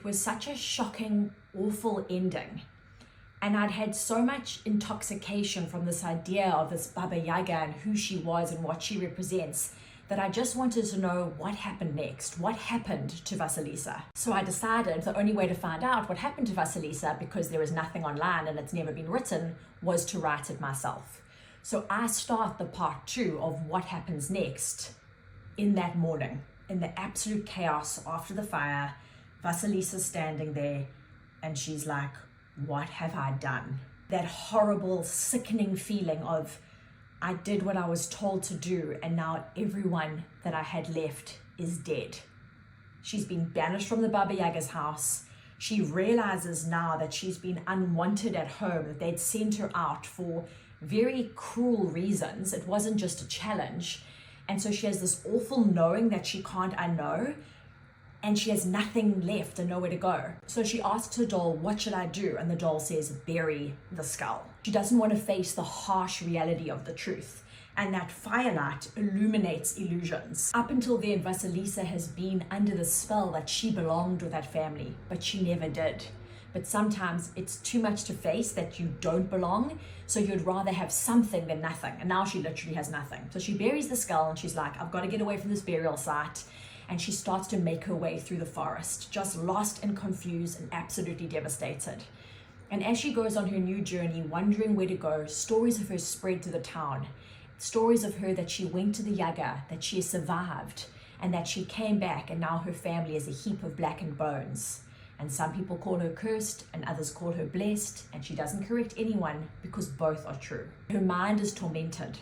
It was such a shocking, awful ending. And I'd had so much intoxication from this idea of this Baba Yaga and who she was and what she represents, that I just wanted to know what happened next. What happened to Vasilisa? So I decided the only way to find out what happened to Vasilisa, because there is nothing online and it's never been written, was to write it myself. So I start the part 2 of what happens next in that morning, in the absolute chaos after the fire. Vasilisa's standing there and she's like, what have I done? That horrible, sickening feeling of, I did what I was told to do, and now everyone that I had left is dead. She's been banished from the Baba Yaga's house. She realizes now that she's been unwanted at home, that they'd sent her out for very cruel reasons. It wasn't just a challenge. And so she has this awful knowing that she can't unknow, and she has nothing left and nowhere to go. So she asks her doll, what should I do? And the doll says, bury the skull. She doesn't want to face the harsh reality of the truth. And that firelight illuminates illusions. Up until then, Vasilisa has been under the spell that she belonged with that family, but she never did. But sometimes it's too much to face that you don't belong, so you'd rather have something than nothing. And now she literally has nothing. So she buries the skull and she's like, I've got to get away from this burial site. And she starts to make her way through the forest, just lost and confused and absolutely devastated. And as she goes on her new journey, wondering where to go, stories of her spread to the town. Stories of her that she went to the Yaga, that she survived, and that she came back and now her family is a heap of blackened bones. And some people call her cursed and others call her blessed, and she doesn't correct anyone because both are true. Her mind is tormented.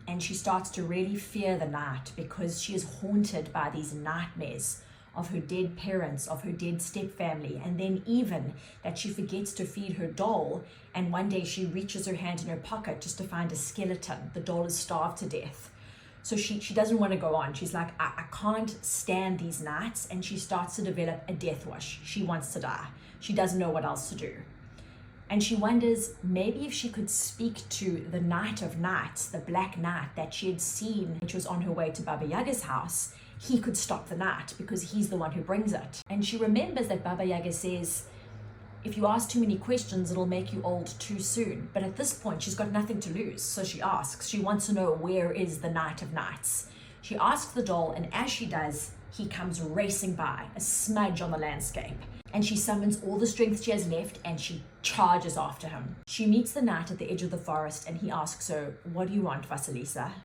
And she starts to really fear the night because she is haunted by these nightmares of her dead parents, of her dead stepfamily, and then even that she forgets to feed her doll, and one day she reaches her hand in her pocket just to find a skeleton. The doll is starved to death. So she doesn't want to go on. She's like, I can't stand these nights, and she starts to develop a death wish. She wants to die. She doesn't know what else to do. And she wonders maybe if she could speak to the Night of Nights, the Black Knight that she had seen, which was on her way to Baba Yaga's house, he could stop the night because he's the one who brings it. And she remembers that Baba Yaga says, if you ask too many questions, it'll make you old too soon. But at this point, she's got nothing to lose. So she asks, she wants to know, where is the Night of Nights? She asks the doll, and as she does, he comes racing by, a smudge on the landscape. And she summons all the strength she has left and she charges after him. She meets the knight at the edge of the forest and he asks her, what do you want, Vasilisa?